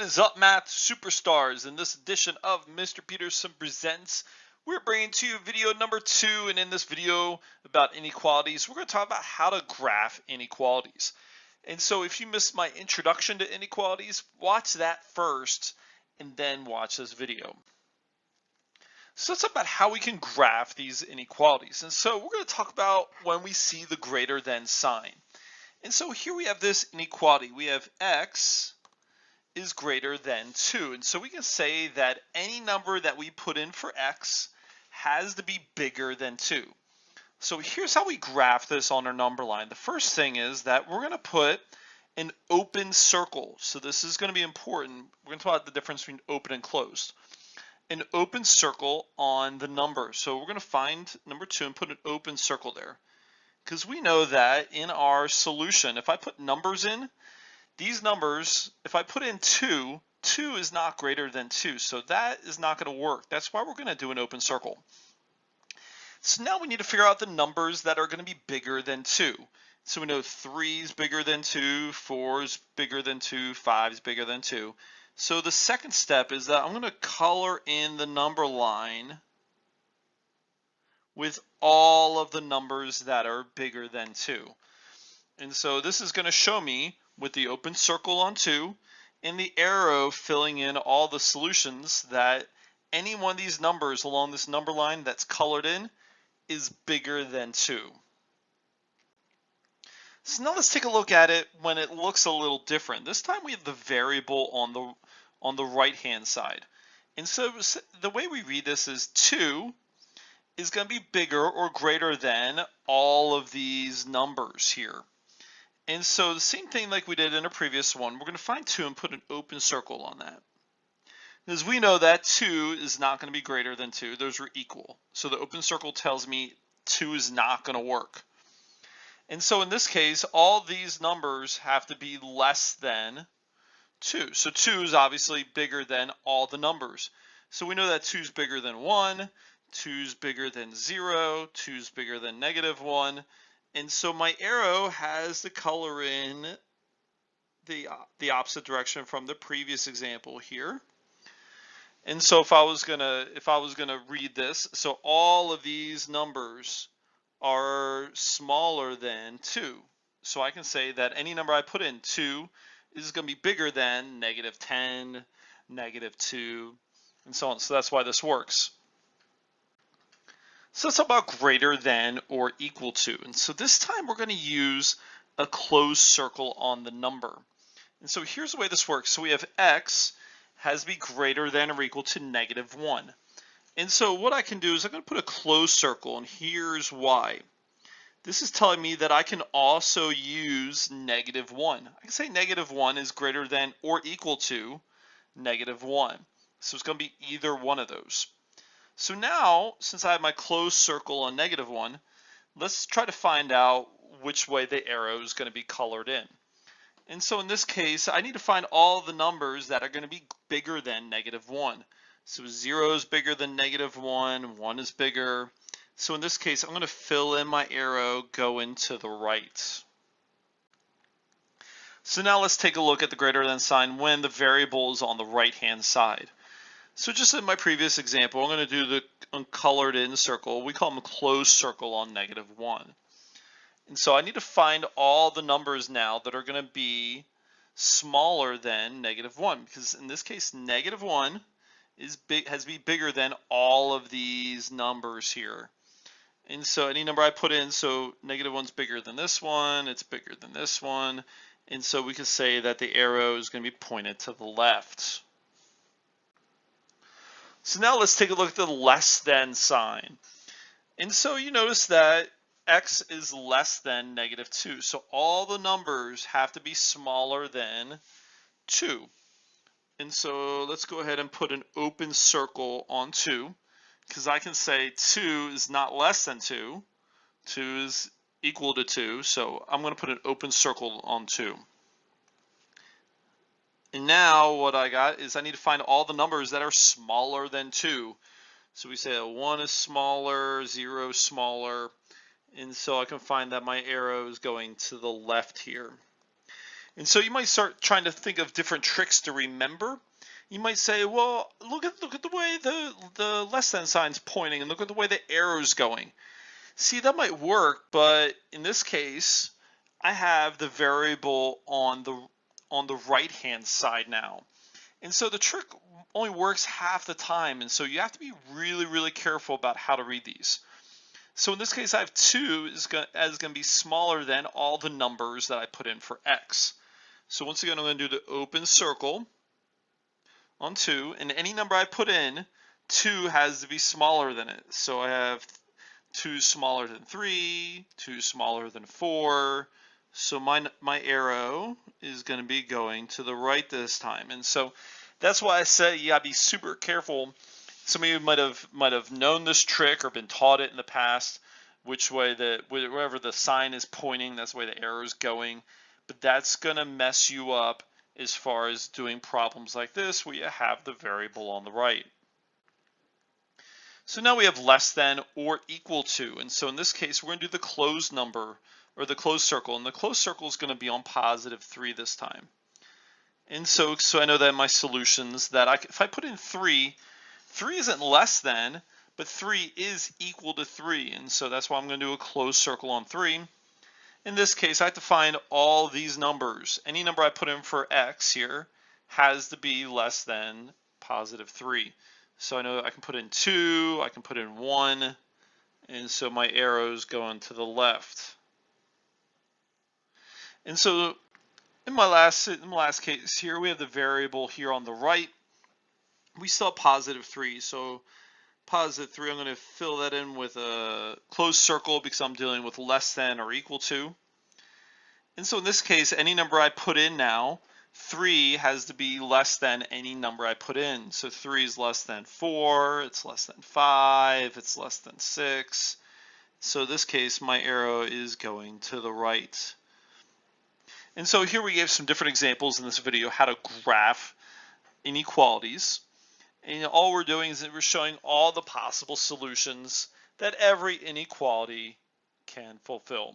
is up, math superstars? In this edition of Mr. Peterson Presents, we're bringing to you video number 2, and in this video about inequalities, we're going to talk about how to graph inequalities. And so if you missed my introduction to inequalities, watch that first and then watch this video. So let's talk about how we can graph these inequalities. And so we're going to talk about when we see the greater than sign. And so here we have this inequality. We have x is greater than 2. And so we can say that any number that we put in for x has to be bigger than 2. So here's how we graph this on our number line. The first thing is that we're going to put an open circle. So this is going to be important. We're going to talk about the difference between open and closed. An open circle on the number. So we're going to find number 2 and put an open circle there. Because we know that in our solution, if I put numbers in, these numbers, if I put in 2, 2 is not greater than 2. So that is not going to work. That's why we're going to do an open circle. So now we need to figure out the numbers that are going to be bigger than 2. So we know 3 is bigger than 2, 4 is bigger than 2, 5 is bigger than 2. So the second step is that I'm going to color in the number line with all of the numbers that are bigger than 2. And so this is going to show me with the open circle on 2 and the arrow filling in all the solutions that any one of these numbers along this number line that's colored in is bigger than 2. So now let's take a look at it when it looks a little different. This time we have the variable on the right hand side. And so the way we read this is 2 is going to be bigger or greater than all of these numbers here. And so the same thing like we did in a previous one, we're going to find 2 and put an open circle on that. Because we know that 2 is not going to be greater than 2. Those are equal. So the open circle tells me 2 is not going to work. And so in this case, all these numbers have to be less than 2. So 2 is obviously bigger than all the numbers. So we know that 2 is bigger than 1, 2 is bigger than 0, 2 is bigger than -1. And so my arrow has to color in the opposite direction from the previous example here. And so if I was gonna read this, so all of these numbers are smaller than 2. So I can say that any number I put in 2 is going to be bigger than -10, -2, and so on. So that's why this works. So let's talk about greater than or equal to. And so this time we're going to use a closed circle on the number. And so here's the way this works. So we have x has to be greater than or equal to -1. And so what I can do is I'm going to put a closed circle, and here's why. This is telling me that I can also use -1. I can say -1 is greater than or equal to -1. So it's going to be either one of those. So now, since I have my closed circle on -1, let's try to find out which way the arrow is going to be colored in. And so in this case, I need to find all the numbers that are going to be bigger than -1. So 0 is bigger than -1, 1 is bigger. So in this case, I'm going to fill in my arrow going to the right. So now let's take a look at the greater than sign when the variable is on the right hand side. So just in my previous example, I'm going to do the uncolored in circle. We call them a closed circle on -1. And so I need to find all the numbers now that are going to be smaller than -1, because in this case, -1 has to be bigger than all of these numbers here. And so any number I put in, so -1's bigger than this one, it's bigger than this one. And so we can say that the arrow is going to be pointed to the left. So now let's take a look at the less than sign. And so you notice that x is less than -2. So all the numbers have to be smaller than 2. And so let's go ahead and put an open circle on 2, because I can say 2 is not less than 2. 2 is equal to 2. So I'm going to put an open circle on 2. And now what I got is I need to find all the numbers that are smaller than 2. So we say 1 is smaller, 0 is smaller. And so I can find that my arrow is going to the left here. And so you might start trying to think of different tricks to remember. You might say, well, look at the way the less than sign's pointing, and look at the way the arrow's going. See, that might work, but in this case, I have the variable on the right-hand side now. And so the trick only works half the time, and so you have to be really, really careful about how to read these. So in this case, I have 2 is going to be smaller than all the numbers that I put in for x. So once again, I'm going to do the open circle on 2, and any number I put in, 2 has to be smaller than it. So I have 2 smaller than 3, 2 smaller than 4. So my arrow is going to be going to the right this time. And so that's why I say you gotta be super careful. Some of you might have known this trick or been taught it in the past, which way wherever the sign is pointing, that's the way the arrow is going. But that's gonna mess you up as far as doing problems like this where you have the variable on the right. So now we have less than or equal to, and so in this case we're going to do the closed number or the closed circle, and the closed circle is going to be on +3 this time. And so I know that in my solutions that if I put in 3, 3 isn't less than, but 3 is equal to 3, and so that's why I'm going to do a closed circle on 3. In this case, I have to find all these numbers. Any number I put in for x here has to be less than +3. So I know I can put in 2, I can put in 1, and so my arrow's going to the left. And so in my last case here, we have the variable here on the right. We still have +3, so +3, I'm going to fill that in with a closed circle because I'm dealing with less than or equal to. And so in this case, any number I put in now, 3 has to be less than any number I put in. So 3 is less than 4, it's less than 5, it's less than 6. So in this case, my arrow is going to the right. And so here we gave some different examples in this video how to graph inequalities. And all we're doing is that we're showing all the possible solutions that every inequality can fulfill.